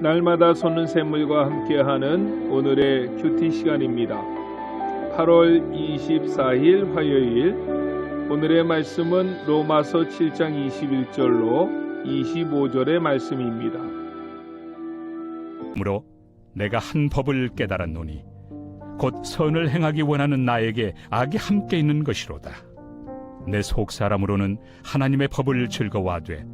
날마다 솟는 샘물과 함께하는 오늘의 큐티 시간입니다. 8월 24일 화요일, 오늘의 말씀은 로마서 7장 21절로 25절의 말씀입니다. 그러므로 내가 한 법을 깨달았노니 곧 선을 행하기 원하는 나에게 악이 함께 있는 것이로다. 내 속사람으로는 하나님의 법을 즐거워하되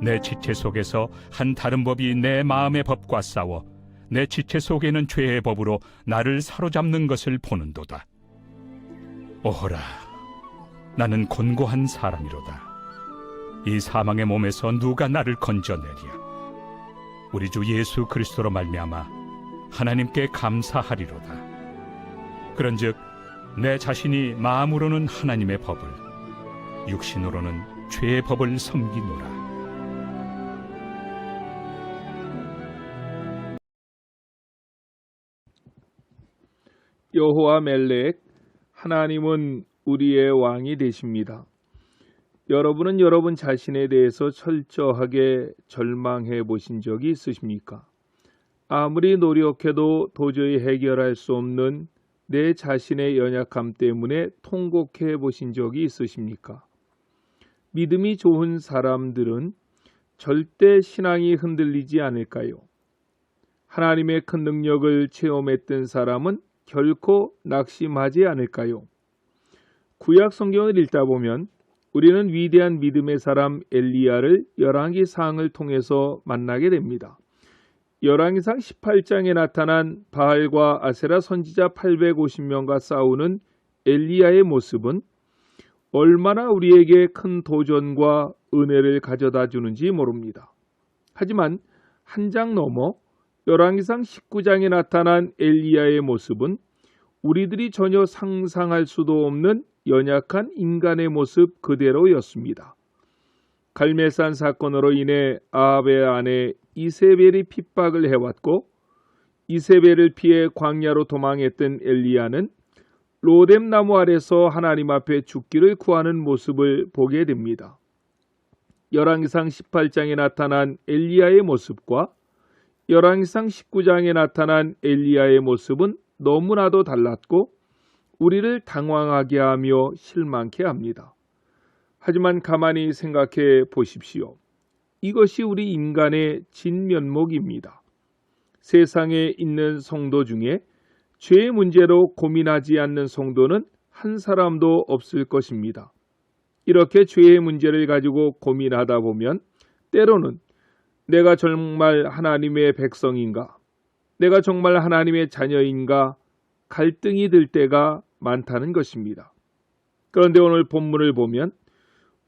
내 지체 속에서 한 다른 법이 내 마음의 법과 싸워 내 지체 속에는 죄의 법으로 나를 사로잡는 것을 보는도다. 오호라, 나는 곤고한 사람이로다. 이 사망의 몸에서 누가 나를 건져내랴. 우리 주 예수 그리스도로 말미암아 하나님께 감사하리로다. 그런즉 내 자신이 마음으로는 하나님의 법을, 육신으로는 죄의 법을 섬기노라. 여호와 멜렉, 하나님은 우리의 왕이 되십니다. 여러분은 여러분 자신에 대해서 철저하게 절망해 보신 적이 있으십니까? 아무리 노력해도 도저히 해결할 수 없는 내 자신의 연약함 때문에 통곡해 보신 적이 있으십니까? 믿음이 좋은 사람들은 절대 신앙이 흔들리지 않을까요? 하나님의 큰 능력을 체험했던 사람은 결코 낙심하지 않을까요? 구약 성경을 읽다 보면 우리는 위대한 믿음의 사람 엘리야를 열왕기 사항을 통해서 만나게 됩니다. 열왕기상 18장에 나타난 바알과 아세라 선지자 850명과 싸우는 엘리야의 모습은 얼마나 우리에게 큰 도전과 은혜를 가져다 주는지 모릅니다. 하지만 한 장 넘어 열왕기상 19장에 나타난 엘리야의 모습은 우리들이 전혀 상상할 수도 없는 연약한 인간의 모습 그대로였습니다. 갈멜산 사건으로 인해 아합의 아내 이세벨이 핍박을 해왔고 이세벨을 피해 광야로 도망했던 엘리야는 로뎀 나무 아래서 하나님 앞에 죽기를 구하는 모습을 보게 됩니다. 열왕기상 18장에 나타난 엘리야의 모습과 열왕기상 19장에 나타난 엘리야의 모습은 너무나도 달랐고 우리를 당황하게 하며 실망케 합니다. 하지만 가만히 생각해 보십시오. 이것이 우리 인간의 진면목입니다. 세상에 있는 성도 중에 죄의 문제로 고민하지 않는 성도는 한 사람도 없을 것입니다. 이렇게 죄의 문제를 가지고 고민하다 보면 때로는 내가 정말 하나님의 백성인가? 내가 정말 하나님의 자녀인가? 갈등이 들 때가 많다는 것입니다. 그런데 오늘 본문을 보면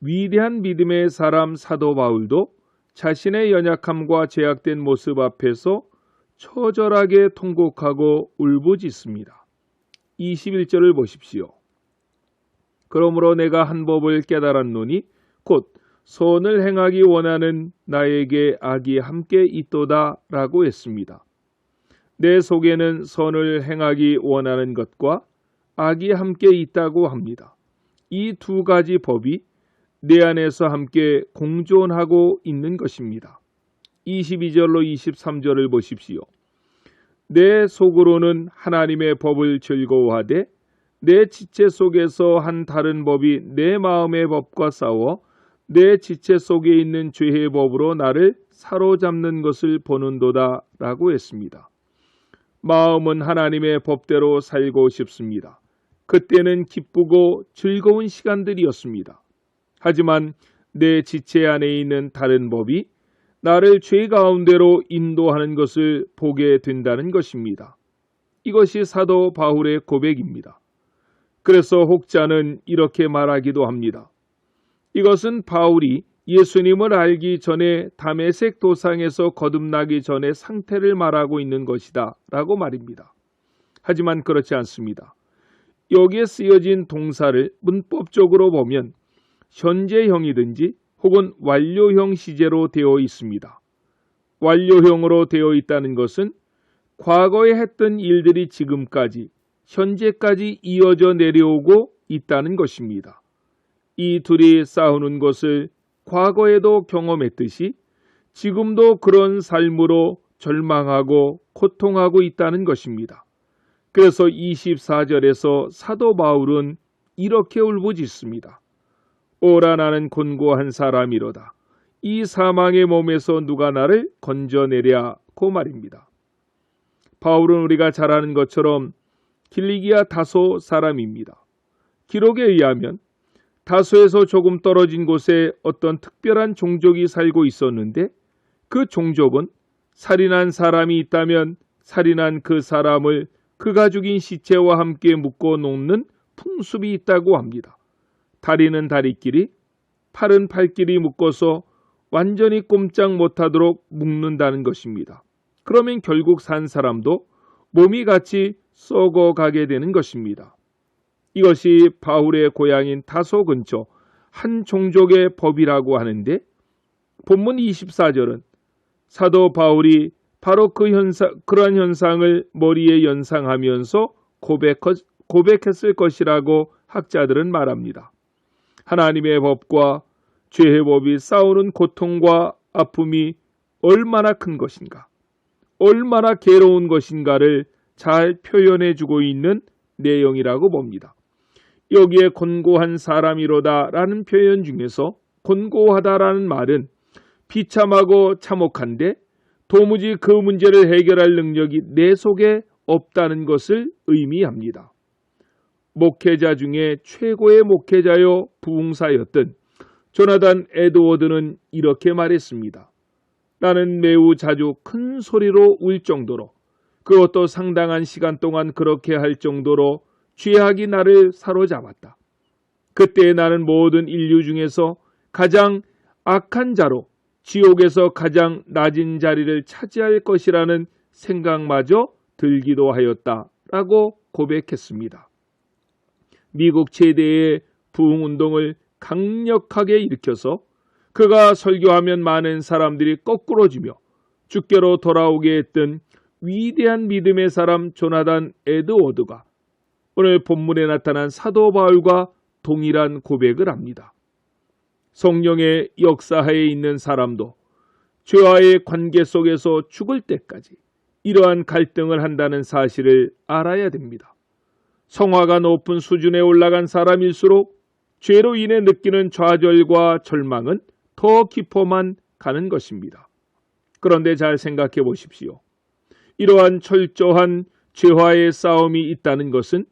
위대한 믿음의 사람 사도 바울도 자신의 연약함과 제약된 모습 앞에서 처절하게 통곡하고 울부짖습니다. 21절을 보십시오. 그러므로 내가 한 법을 깨달았노니 곧 선을 행하기 원하는 나에게 악이 함께 있도다 라고 했습니다. 내 속에는 선을 행하기 원하는 것과 악이 함께 있다고 합니다. 이 두 가지 법이 내 안에서 함께 공존하고 있는 것입니다. 22절로 23절을 보십시오. 내 속으로는 하나님의 법을 즐거워하되 내 지체 속에서 한 다른 법이 내 마음의 법과 싸워 내 지체 속에 있는 죄의 법으로 나를 사로잡는 것을 보는도다 라고 했습니다. 마음은 하나님의 법대로 살고 싶습니다. 그때는 기쁘고 즐거운 시간들이었습니다. 하지만 내 지체 안에 있는 다른 법이 나를 죄 가운데로 인도하는 것을 보게 된다는 것입니다. 이것이 사도 바울의 고백입니다. 그래서 혹자는 이렇게 말하기도 합니다. 이것은 바울이 예수님을 알기 전에 다메섹 도상에서 거듭나기 전의 상태를 말하고 있는 것이다 라고 말입니다. 하지만 그렇지 않습니다. 여기에 쓰여진 동사를 문법적으로 보면 현재형이든지 혹은 완료형 시제로 되어 있습니다. 완료형으로 되어 있다는 것은 과거에 했던 일들이 지금까지 현재까지 이어져 내려오고 있다는 것입니다. 이 둘이 싸우는 것을 과거에도 경험했듯이 지금도 그런 삶으로 절망하고 고통하고 있다는 것입니다. 그래서 24절에서 사도 바울은 이렇게 울부짖습니다. 오라 나는 곤고한 사람이로다. 이 사망의 몸에서 누가 나를 건져내랴고 말입니다. 바울은 우리가 잘 아는 것처럼 길리기아 다소 사람입니다. 기록에 의하면 다소에서 조금 떨어진 곳에 어떤 특별한 종족이 살고 있었는데 그 종족은 살인한 사람이 있다면 살인한 그 사람을 그가 죽인 시체와 함께 묶어 놓는 풍습이 있다고 합니다. 다리는 다리끼리, 팔은 팔끼리 묶어서 완전히 꼼짝 못하도록 묶는다는 것입니다. 그러면 결국 산 사람도 몸이 같이 썩어가게 되는 것입니다. 이것이 바울의 고향인 다소 근처 한 종족의 법이라고 하는데 본문 24절은 사도 바울이 바로 그러한 현상을 머리에 연상하면서 고백했을 것이라고 학자들은 말합니다. 하나님의 법과 죄의 법이 싸우는 고통과 아픔이 얼마나 큰 것인가, 얼마나 괴로운 것인가를 잘 표현해주고 있는 내용이라고 봅니다. 여기에 곤고한 사람이로다 라는 표현 중에서 곤고하다라는 말은 비참하고 참혹한데 도무지 그 문제를 해결할 능력이 내 속에 없다는 것을 의미합니다. 목회자 중에 최고의 목회자요 부흥사였던 조나단 에드워드는 이렇게 말했습니다. 나는 매우 자주 큰 소리로 울 정도로, 그것도 상당한 시간 동안 그렇게 할 정도로 죄악이 나를 사로잡았다. 그때 나는 모든 인류 중에서 가장 악한 자로 지옥에서 가장 낮은 자리를 차지할 것이라는 생각마저 들기도 하였다라고 고백했습니다. 미국 최대의 부흥운동을 강력하게 일으켜서 그가 설교하면 많은 사람들이 거꾸로지며 주께로 돌아오게 했던 위대한 믿음의 사람 조나단 에드워드가 오늘 본문에 나타난 사도 바울과 동일한 고백을 합니다. 성령의 역사하에 있는 사람도 죄와의 관계 속에서 죽을 때까지 이러한 갈등을 한다는 사실을 알아야 됩니다. 성화가 높은 수준에 올라간 사람일수록 죄로 인해 느끼는 좌절과 절망은 더 깊어만 가는 것입니다. 그런데 잘 생각해 보십시오. 이러한 철저한 죄와의 싸움이 있다는 것은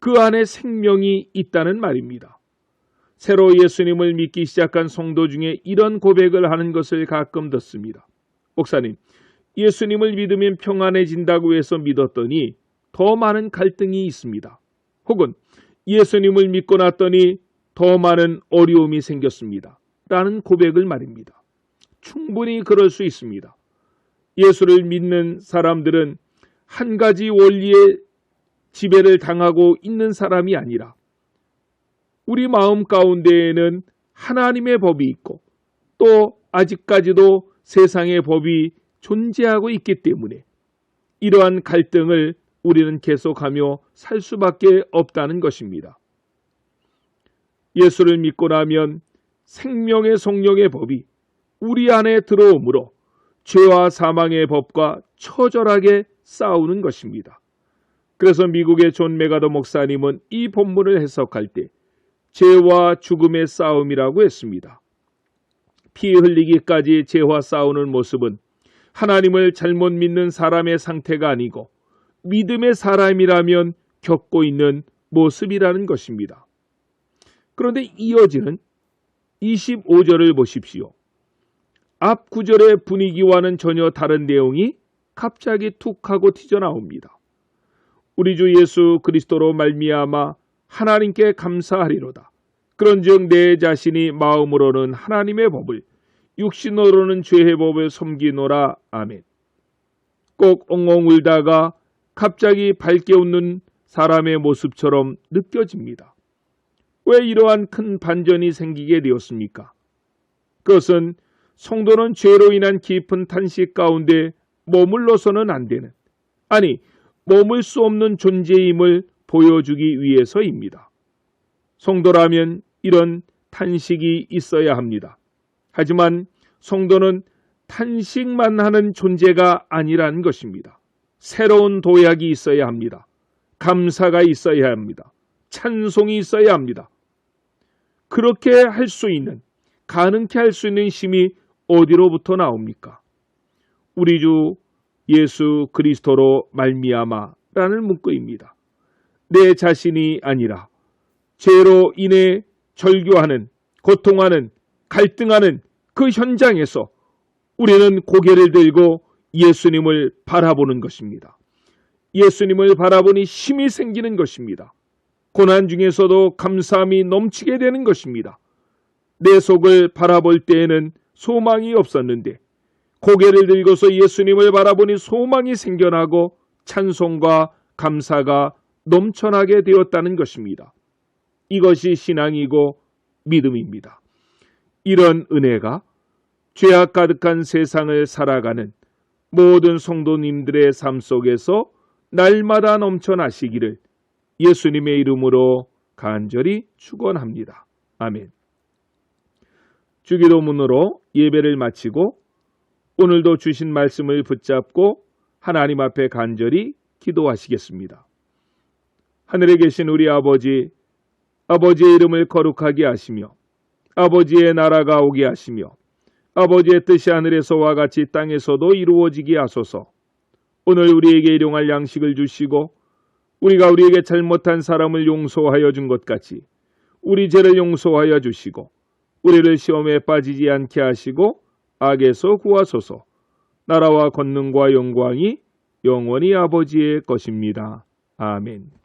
그 안에 생명이 있다는 말입니다. 새로 예수님을 믿기 시작한 성도 중에 이런 고백을 하는 것을 가끔 듣습니다. 목사님, 예수님을 믿으면 평안해진다고 해서 믿었더니 더 많은 갈등이 있습니다. 혹은 예수님을 믿고 났더니 더 많은 어려움이 생겼습니다. 라는 고백을 말입니다. 충분히 그럴 수 있습니다. 예수를 믿는 사람들은 한 가지 원리에 지배를 당하고 있는 사람이 아니라 우리 마음 가운데에는 하나님의 법이 있고 또 아직까지도 세상의 법이 존재하고 있기 때문에 이러한 갈등을 우리는 계속하며 살 수밖에 없다는 것입니다. 예수를 믿고 나면 생명의 성령의 법이 우리 안에 들어오므로 죄와 사망의 법과 처절하게 싸우는 것입니다. 그래서 미국의 존 메가더 목사님은 이 본문을 해석할 때 죄와 죽음의 싸움이라고 했습니다. 피 흘리기까지 죄와 싸우는 모습은 하나님을 잘못 믿는 사람의 상태가 아니고 믿음의 사람이라면 겪고 있는 모습이라는 것입니다. 그런데 이어지는 25절을 보십시오. 앞 구절의 분위기와는 전혀 다른 내용이 갑자기 툭 하고 튀어나옵니다. 우리 주 예수 그리스도로 말미암아 하나님께 감사하리로다. 그런즉 내 자신이 마음으로는 하나님의 법을 육신으로는 죄의 법을 섬기노라. 아멘. 꼭 엉엉 울다가 갑자기 밝게 웃는 사람의 모습처럼 느껴집니다. 왜 이러한 큰 반전이 생기게 되었습니까? 그것은 성도는 죄로 인한 깊은 탄식 가운데 머물러서는 안 되는, 아니 머물 수 없는 존재임을 보여주기 위해서입니다. 성도라면 이런 탄식이 있어야 합니다. 하지만 성도는 탄식만 하는 존재가 아니라는 것입니다. 새로운 도약이 있어야 합니다. 감사가 있어야 합니다. 찬송이 있어야 합니다. 그렇게 할 수 있는, 가능케 할 수 있는 힘이 어디로부터 나옵니까? 우리 주 예수 그리스도로 말미암아라는 문구입니다. 내 자신이 아니라 죄로 인해 절규하는, 고통하는, 갈등하는 그 현장에서 우리는 고개를 들고 예수님을 바라보는 것입니다. 예수님을 바라보니 힘이 생기는 것입니다. 고난 중에서도 감사함이 넘치게 되는 것입니다. 내 속을 바라볼 때에는 소망이 없었는데 고개를 들고서 예수님을 바라보니 소망이 생겨나고 찬송과 감사가 넘쳐나게 되었다는 것입니다. 이것이 신앙이고 믿음입니다. 이런 은혜가 죄악 가득한 세상을 살아가는 모든 성도님들의 삶 속에서 날마다 넘쳐나시기를 예수님의 이름으로 간절히 축원합니다. 아멘. 주기도문으로 예배를 마치고 오늘도 주신 말씀을 붙잡고 하나님 앞에 간절히 기도하시겠습니다. 하늘에 계신 우리 아버지, 아버지의 이름을 거룩하게 하시며 아버지의 나라가 오게 하시며 아버지의 뜻이 하늘에서와 같이 땅에서도 이루어지게 하소서. 오늘 우리에게 일용할 양식을 주시고 우리가 우리에게 잘못한 사람을 용서하여 준 것 같이 우리 죄를 용서하여 주시고 우리를 시험에 빠지지 않게 하시고 악에서 구하소서. 나라와 권능과 영광이 영원히 아버지의 것입니다. 아멘.